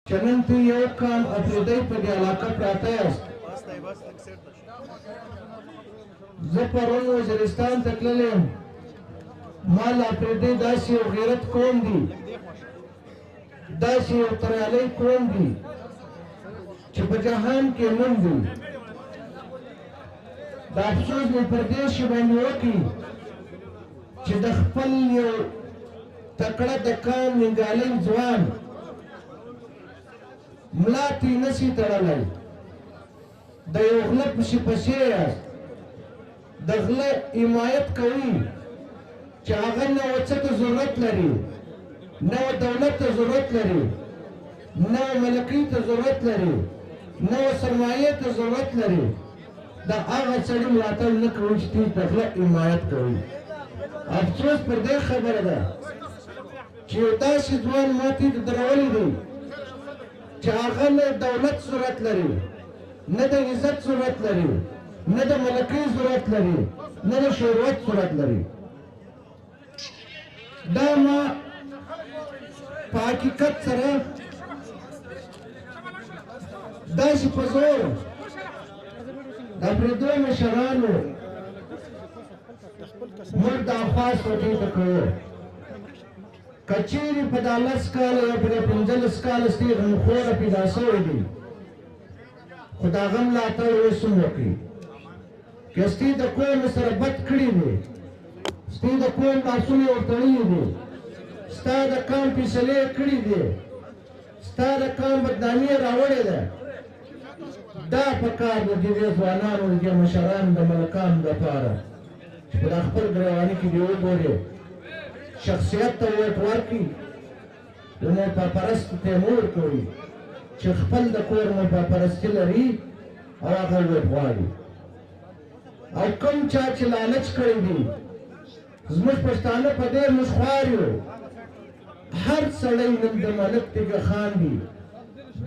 چې نن ته یو کال افریدی په دې علاقه پراته یاست. زه پرون وزیرستان ته تللی یم. ما له افریدی داسې یو غیرت قوم دي، داسې یو تریالی قوم دي چې په جهان کې نوم دي. د افسوس مې پر دې شي باندې وکړي چې د خپل یو تکړه د قام ننګالی ځوان ملا ته یې نشي تړلی. د یو غله پسې پسې یاست، د غله حمایت کوي چې هغه نه څه ته ضرورت لري، نه دولت ته ضرورت لري، نه ملکۍ ته ضرورت لري، نه سرمایې ته ضرورت لري. د هغه سړي ملاتړ نه کوي چې د غله حمایت کوي. افسوس پر دې خبره ده چې یو داسې ځوان ما ته درولی دی چې هغه نه دولت ضرورت لري، نه د عزت ضرورت لري، نه د ملکۍ ضرورت لري، نه د شهرت ضرورت لري. دا ما په حقیقت سره داسې په زور د اپرېدو مشرانو موږ دا خاص وټې ته کوو. که چیرې په دا 10 کاله یا په 15 کاله ستې غمخوره پیدا شوی دي، خو د هغه ملاتړ اوس هم وکړي. که ستې د قوم سره بد کړي دي، ستې د قوم لاسونه یې ورتړلي دي، ستا د قام فیصلې یې کړي دي، ستا د قام بدنامي یې راوړې ده، دا پکار د دې ځوانانو د دې مشرانو د ملکانو دپاره چې په دا خپل ګریواني کې دې وګورې، شخصیت ته ووټ ورکړي، د ملپاپرستو ته یې مه ورکوي چې خپل د کور ملپاپرستي لري او هغه ووټ غواړي. او کوم چا چې لالچ کړی دي، زموږ پښتانه په دې موږ خوار یو. هر سړی نن د ملک تیږه خان دي،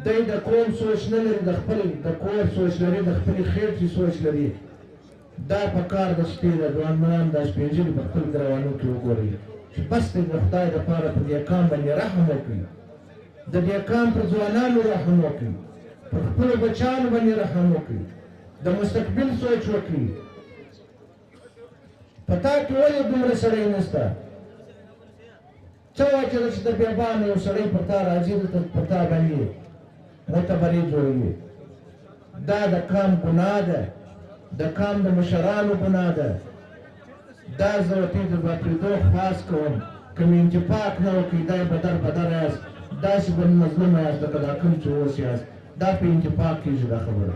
دی د قوم سوچ نه لري، د خپل د کور سوچ لري، د خپلې خېټې سوچ لري. دا پکار ده چې د ځوانان دا سپین ږیري په خپل ګروانو کې وګورئ چې بس دی د خدای دپاره په دې قام باندې رحم وکړي، د دې قام پر ځوانانو رحم وکړي، پر خپلو بچیانو باندې رحم وکړي، د مستقبل سوچ وکړي. په تا کې ولې دومره سړی نشته؟ څه وجه ده چې د بیابانه یو سړی پر تا راځي، دلته پر تا باندې معتبري جوړوي؟ دا د قام ګناه ده، د قام د مشرانو ګناه ده. دا زه ورته د اپرېدو خواست کوم، که مې انتفاق نه وکړي دا یې بدر بدر یاست، داسې به مظلومه یاست لکه دا کوم چې اوس یاست. دا په انتفاق کېږي دا خبره.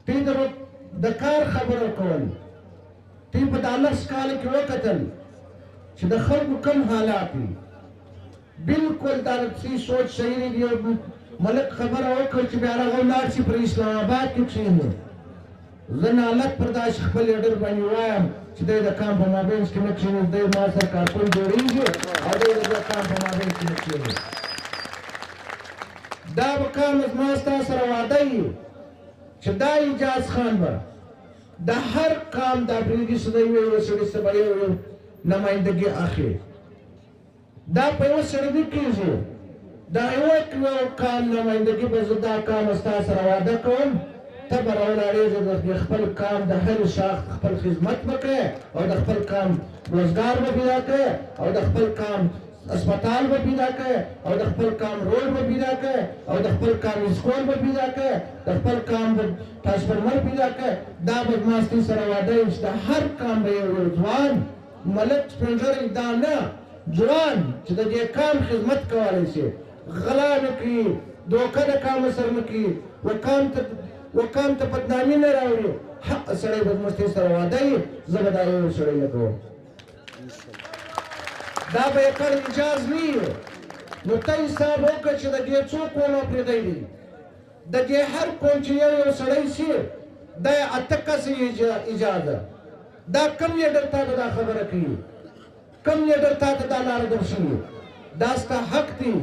دوی د کار خبره کول، دوی په دا 10 کاله کې وکتل چې د خلکو کوم حالات دي. بلکل دا نفسي سوچ صحیح دی. یو ملک خبره وکړ چې بیا هغه ولاړ شي پر اسلام آباد کې کښېني. زه نالت پر داسې خپل لیډر باندې وایم چې دی د قام په مابینځ کې نه کښېني، دی ما سره کارکون جوړېږي او دی د دې قام په مابینځ کې نه کښېني. دا به قام زما ستا سره وعده وي چې دا اجاز خان به د هر قام د اپرېدي څخه یو سړي څخه به یو نمایندګي اخلي. دا په یوه سړي نه کېږي. دا یو کال نمایندګي به زه دا قام ستا سره وعده کوم، ته به راولاړېږې، د خپل قام د هر شاخ خپل خدمت به کوې او د خپل قام روزګار به پیدا کوې او د خپل قام اسپتال به پیدا کوې او د خپل قام روډ به پیدا کوې او د خپل قام اسکول به پیدا کوې، د خپل قام به ټرانسفارمر پیدا کوې. دا به زما ستاسو سره وعده وي چې د هر قام به یو ځوان ملک سپین ږیری، دا نه ځوان چې د دې قام خدمت کولی شي، غلا نه کوي، دوکه د قام سره نه کوي، وقام ته بدنامي نه راوړي. حق سړی به زموږ ستاسو سره وعده وي. زه به دا یو سړی نه کوم. دا به یې کار اجاز نه وي. نو ته حساب وکړه چې د دې څو قومه پرېدی دي، د دې هر قوم چې یو یو سړی شي دا یې 8 کسه اجازه. دا کم لیډر تا ته دا خبره کوي، کم لیډر تا ته دا لاره درښیي؟ دا ستا حق دی.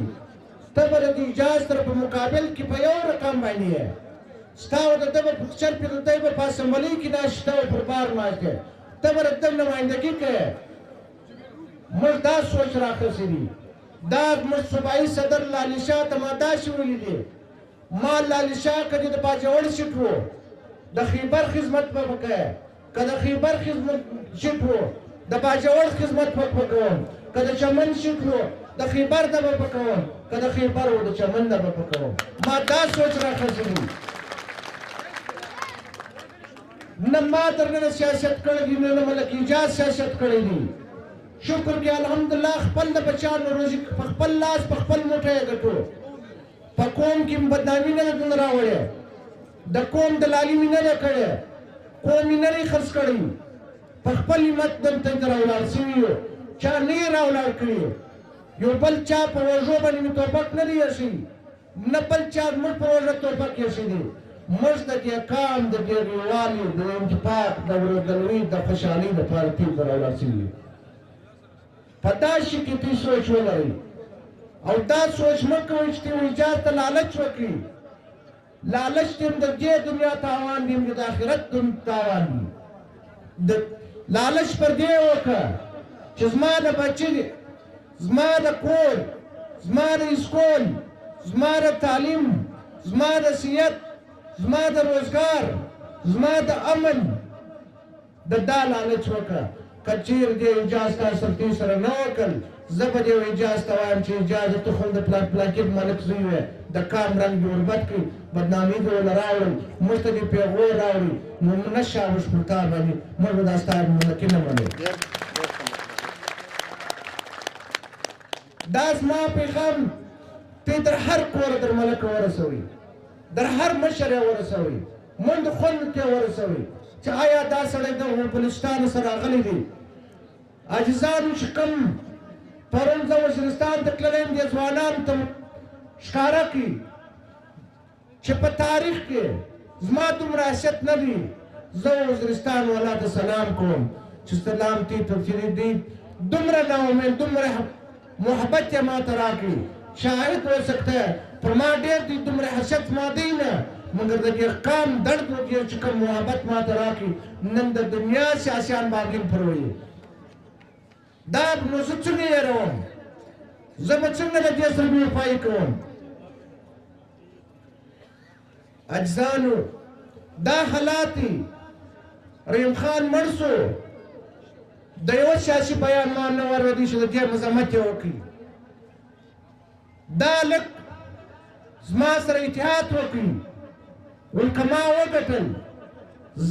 ته به د دې اجاز سره په مقابل کې په یو رقم باندې یې، ستا او د ده به پکچر پې د دی به په اسمبلۍ کې ناست، ته به پر بار ناست دی، ته به د ده نمایندګي کوې. موږ دا سوچ راخیستې دي دا زموږ صوبایي صدر لالي شاه ته ما داسې ویلي دي ما لالي شاه که دې د باجوړ سیټ و د خیبر خدمت به وکړې که د خیبر خدمت سیټ و د باجوړ خدمت به وکړم که د چمن سیټ و د خیبر نه به وکړم که د خیبر و د چمن نه به وکړم ما دا سوچ راخځلي نه ما درنه سیاست کړی دی نه ملک ایجاد سیاست کړی دی شکر کې الحمدلله خپل د بچانو روزي په خپل لاس په خپل موټی یې ګټو په قوم کې بدنامي نه ده راوړې د قوم دلالي مې نه ده کړې قوم یې نه دی خرڅ کړی په خپل همت دلته راولاړ سوي یو چا نه یې راولاړ کړي یو بل چا په وژو باندې مې توپک نه دی ایښی نه بل چا زموږ په وژه توپک ایښی دی موږ د دې قام د دې یووالي د اتفاق د ورورګلوۍ د خوشحالۍ دپاره تېز راولاړ سوي یو په داسې کې دوی سوچ ولرئ او دا سوچ مه کوئ چې تیو ایجاد ته لالچ وکړي لالچ ته هم د دې دنیا تاوان دی هم د آخرت تاوان دی د لالچ پر دې وکړه چې زما د بچي زما د کور زما د اسکول زما د تعلیم زما د صحت زما د روزګار زما د امن د دا لالچ وکړه که چېر دې اجاز تا سختي سره نه وکړل زه به دې اجاز ته وایم چې اجازه ته خو د پلاکټ ملک زوی وې د کام رنګ دې وربد کړي بدنامي دې ورله راوړل موږ ته دې پیغور راوړي نو نه شابش پر تا باندې موږ به دا ستا ملکي نه منو دا زما پیغام ته در هر کور در ملک ورسوي در هر مشر یې ورسوي مند خوند ته ورسوي چې آیا دا سړی د بلوچستان سره راغلی دی عاجزانو چې کوم پرون زه وزیرستان ته تللی یم دې ځوانانو ته ښکاره کړي چې په تاریخ کې زما دومره حیثیت نه دی زه وزیرستان والا ته سلام کوم چې سلام تی تفصیلي دی دومره ناامید دومره محبت یې ما ته راکړي شاهد ہو سکتا ہے پر ما ډېر دی دومره حیثیت ما دی نه مگر د دې قام درد وکړي چې کوم محبت ما ته راکړي نن د دنیا سیاسیان باندې پروي دا نو زه څنګه یې روم زه به څنګه د دې سره وفایي کوم اجزانو دا حالات دي رحیم خان مړ شو د یو سیاسي بیان ما نه ورودي چې د دې مذمت یې وکړي دا لږ زما سره اتحاد وکړي ولکه ما وګټل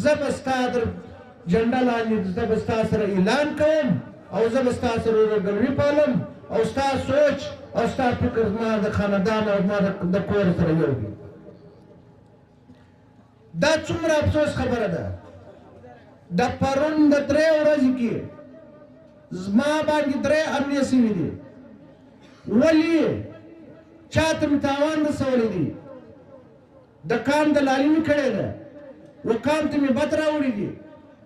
زه به ستا در جنډه لاندې زه به ستا سره اعلان کوم او زه به ستا سره ورورګلوي پالم او ستا سوچ او ستا فکر زما د خاندان او زما د کور سره یو دی دا څومره افسوس خبره ده د پرون د 3 ورځې کې زما باندې 3 امنیه سوي دي ولې چاته مې تاوان رسولی دی د کام دلالي مې کړې ده وکام ته مې بد راوړي دي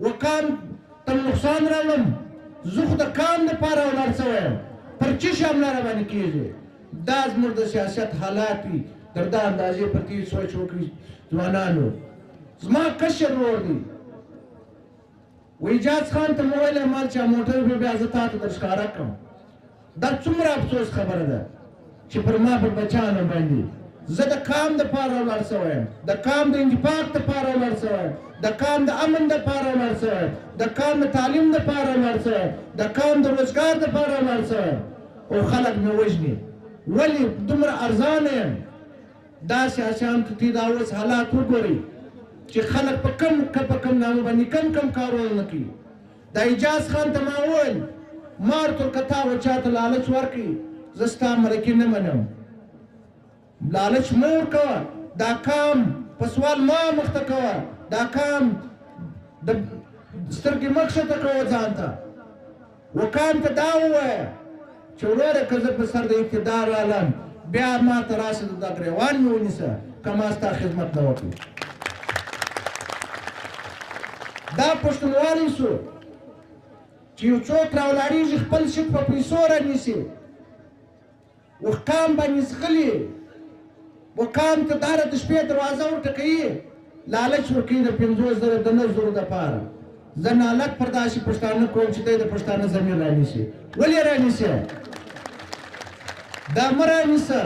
وکام ته نقصان راوړم زه خو د کام دپاره ولاړ شوی یم پر څه شي حمله راباندې کېږي دا زموږ د سیاست حالات دي تر دا اندازې په دې سوچ وکړي ځوانانو زما کشر ورور دی اجاز خان ته مې ویلی مال چې موټر به بیا زه تا ته در ښکاره کړم دا څومره افسوس خبره ده چې پر ما پر بچانو باندې زه د کام دپاره ولاړ شوی یم د کام د انتفاق دپاره ولاړ شوی یم د کام د امن دپاره ولاړ شوی یم د کام د تعلیم دپاره ولاړ شوی یم د کام د روزګار دپاره ولاړ شوی یم او خلک مې وژني ولې دومره ارزانه یم دا سیاسیان ته دا اوس حالات وګورئ چې خلک په کم نامه باندې کم کارونه نه کوي دا اجاز خان ته ما وویل ما ورته که تا و چاته لالچ ورکړي زه ستا مرکې نه منم لالچ مه ورکوه دا کام په سوال ما مخته کوه دا کام د سترګې مه کښته کوه ځان ته وکام ته دا ووایه چې وروره که زه په سر د اقتدار رالم بیا ما ته راسه د ګریوان مې ونیسه که ما ستا خدمت نه وکړي دا پښتونوالی شو چې یو څوک راولاړېږي خپل شک په پیسو رانیسي وقام باندې ځغلي وقام ته داره د شپې دروازه وټکوي لالچ ورکوي د 50,000 د 9,000 دپاره زه نالک پر داسې پښتانه کوم چې دی د پښتانه ضمیر رانیسي ولې رانیسي دا مه رانیسه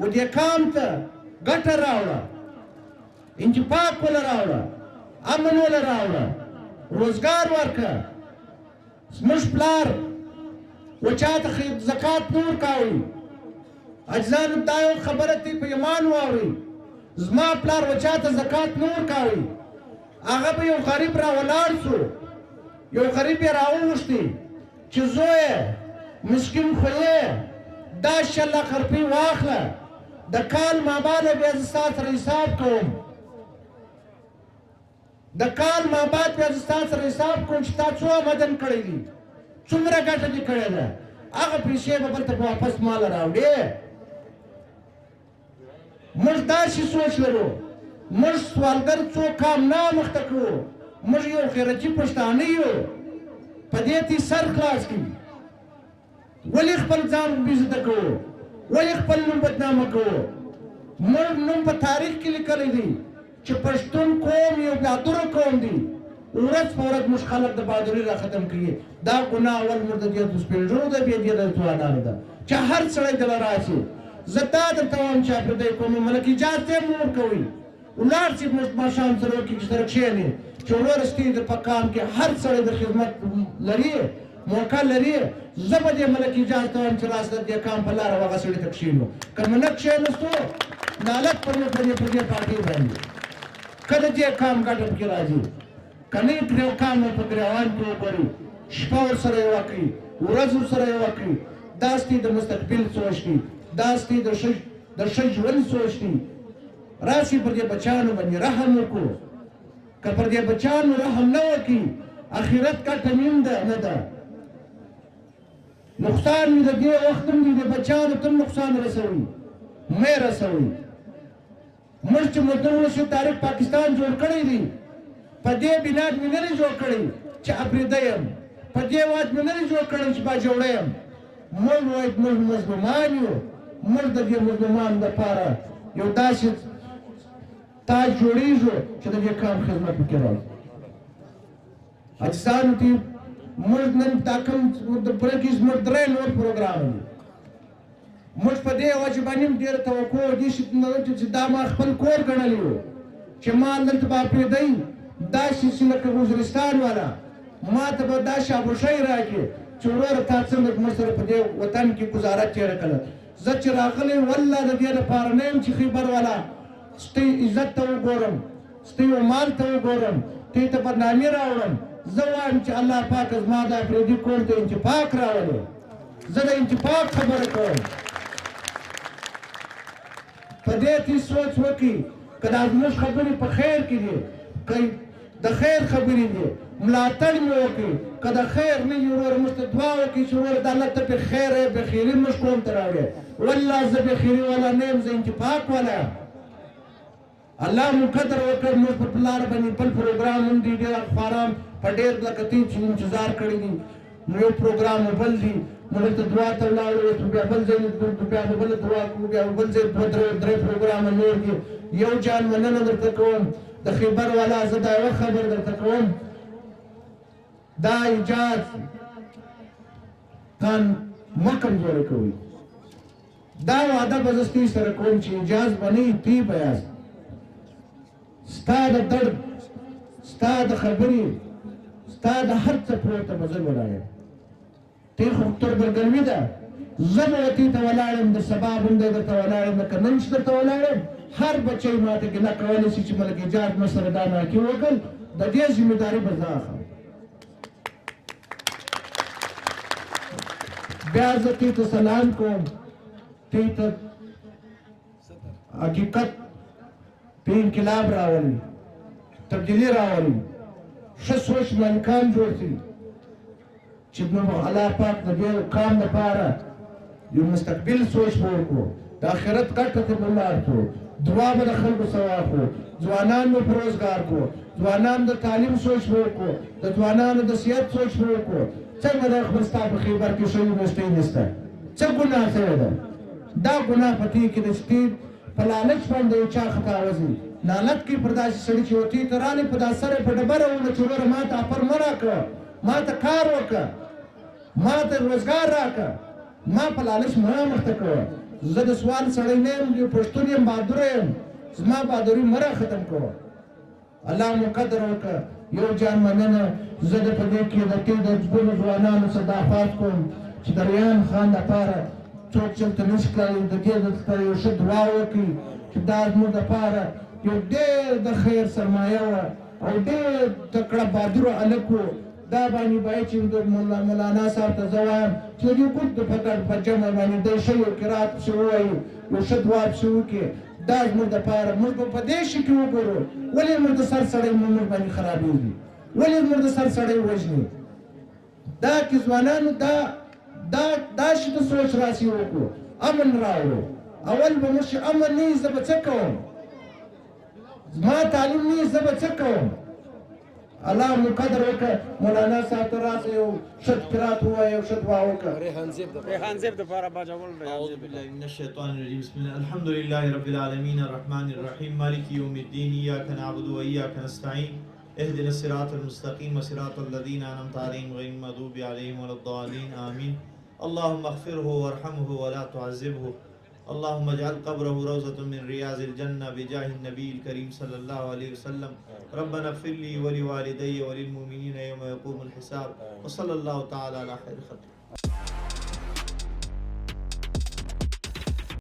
و دې قام ته ګټه راوړه انتفاق وله راوړه امن وله راوړه روزګار ورکړه زموږ پلار و چاته زکات نه ورکوئ اجزانو دا یو خبره دی په ایمان واورئ زما پلار و چاته زکات نه ورکوئ هغه به یو غریب راولاړ شو یو غریب یې راوغوښتي چې زویه مسکین خو یې دا 6 لک روپۍ واخله د کال مابعده بیا زه ستا سره حساب کوم د کال مابعد بیا زه ستا سره حساب کوم چې تا څو آمدن کړی دي څومره ګټه دې کړې ده هغه پیسې به بل ته په واپس ماله راوړې موږ داسې سوچ لرو موږ سوالګر څوک کام نه مخته کړو موږ یو غیرتي پښتانه یو په دې تی سر خلاص کړي ولې خپل ځان بېعزته کوو ولې خپل نوم بدنامه کوو موږ نوم په تاریخ کې لیکلی دی چې پښتون قوم یو بهادره قوم دی ورځ په ورځ موږ خلک د بهادرۍ را ختم کړي دا ګناه اول موږ د دې د سپین ږیرو ده بیا دې د ځوانانو ده چې هر سړی دله راشي زه دا درته وایم چې اپرېدی قوم ملک اجازه یې مه ورکوئ ولاړ شي ماښام سره وکړي چې سره کښېني چې وروره ستې د په قام کې هر سړی د خدمت لري موقع لري زه به دې ملک اجازه ته وایم چې راسه د دې قام په لاره هغه سړي ته کښېنو که مو نه کښېنستو نالت پر دې پارټۍ باندې که د دې قام ګټه پکې راځي که نه یې قام په ګریوان کې وګورئ شپه ورسره یې وکړئ ورځ ورسره یې وکړئ دا ستې د مستقبل سوچ دی دا ستې د ښه ژوند سوچ دی راشي پر دې بچیانو باندې رحم وکړو که پر دې بچیانو رحم نه وکړي اخرت ګټه نیم ده نه ده نقصان مې د دې وخت هم دی د بچیانو ته نقصان رسوي مه یې رسوئ موږ چې مدرسو تاریخ پاکستان جوړ کړی دی په دې بنیاد مې نه دی جوړ کړی چې اپرېده یم په دې واج مې نه دی جوړ کړی چې باجوړه یم موږ وایو موږ مظلومان یو موږ د دې مظلومانو دپاره یو داسې تاج جوړیږو چې د دې قام خدمت وکړي راځي اجسانو ته موږ نن دا کوم د برګیز موږ درې نور پروګرام دي موږ په دې وجه باندې ډېره توقع دي چې دا ما خپل کور ګڼلی و چې ما دلته به اپرېدی داسې چې لکه وزیرستان والا ما ته به دا شابوشۍ راکړي چې وروره تا څنګه موږ سره په دې وطن کې ګزاره تېره کړه زه چې راغلی والله د دې لپاره نه یم چې خیبر والا ستی عزت ته وګورم ستی مال ته وګورم تی ته بدنامي راوړم زه وایم چې الله پاک زما د اپرېدي قوم ته انتفاق راولي زه د انتفاق خبره کوم په دې کې سوچ وکړي که دا زموږ خبرې په خیر کې دي که د خیر خبرې دي ملاتړ مې وکړي که د خیر نه وي وروره موږ ته دعا وکړي چې وروره د الله ته بخیر بخیري موږ قوم ته راوړې والله زه بخیري والا نه یم زه انتفاق والا یم الله مو قدر وکړ موږ په لاره باندې بل پروګرام هم دي ډېر اخباران په ډېر لکه تی چې انتظار کړی دي نو یو پروګرام مو بل دي موږ ته دعا ته ولاړو بیا بل ځای بیا بل دعا کوو بیا بل ځای درې پروګرام نور دي یو جان مننه درته کوم د خیبر والا زه دا یوه خبر درته کوم دا ایجاز کان مه کمزوری کوئ دا وعده به زه ستاسو سره کوم چې ایجاز به نه وي تی به یاست ستا د درد ستا د خبرې ستا د هر څه پروته به زه ولاړ یم تی خو تربرګلوي ده زه به تی ته ولاړ یم د سبا بنده درته ولاړ یم لکه نن چې درته ولاړ یم هر بچی ماته ګیله کولی شي چې ملک ایجاز مې سره دا ناکي وکړ د دې ذمهداري به زه اخلم بیا زه تی ته سلام کوم تی ته حقیقت په انقلاب راولي تبدیلي راولي ښه سوچ مالکان جوړ شي چې الله پاک د دې قام لپاره یو مستقبل سوچ به وکړو د آخرت ګټه ته به ولاړ کړو دعا به د خلکو سوا کړو ځوانان به په روزګار کړو ځوانان د تعلیم سوچ به وکړو د ځوانانو د صحت سوچ به وکړو څنګه د خپل ستا په خیبر کې ښه یونیورسټۍ نشته څه ګناه شوې ده دا ګناه په دې کې ده چې په لالچ باندې یو چا خطا وځي لالت کې پر داسې سړي چې وتې ته راغلی په دا سره په ډبره وله چې وروره ما ته اپر مه راکړه ما ته کار وکړه ما ته روزګار راکړه ما په لالچ مه مخته کوه. زه د سوال سړی نه یم، یو پښتون یم، بهادره یم، زما بهادري مه را ختم کوه. الله مو قدر وکړه. یو جان مننه. زه د په دې کې د ټولو ځوانانو څخه دعوت کوم چې د ریان خان دپاره څوک چلته نشي کولی، د دې دلته یو ښه دعا وکړي چې دا زموږ دپاره یو ډېر د خیر سرمایه وه او ډېر تکړه بهادره هلک و. دا باندې باید چې د مولانا صاحب ته زه وایم چې د دې ګوند په جمع باندې دی ښه یو قرات پسې ووایي، یو ښه دعا پسې وکړي. دا زموږ دپاره موږ به په دې شي کې وګورو ولې زموږ د سر سړی موږ باندې خرابېږي، ولې زموږ د سر سړی وژني. دا کې ځوانانو دا شي ته سوچ راسي وکړو، امن راوړو. اول به موږ امن نه وي زه به څه کوم، زما تعلیم نه وي زه به څه کوم. الله مو قدر وکړه. مولانا صاحب ته راسه یو ښه قرات ووایه، یو ښه دعا وکړه. ریحان زیب دپاره باجوړ دی. أعوذ بالله من الشيطان الرجيم. بسم الله الحمد لله رب العالمين الرحمن الرحيم مالك يوم الدين إياك نعبد وإياك نستعين اهدنا الصراط المستقيم صراط الذين أنعمت عليهم غير المغضوب عليهم ولا الضالين آمين. اللهم اغفره وارحمه ولا تعذبه. اللهم اجعل قبره روضة من رياض الجنة بجاه النبي الكريم صلى الله عليه وسلم. ربنا اغفر لي ولوالدي وللمؤمنين يوم يقوم الحساب. وصلى الله تعالى على خير خلقه.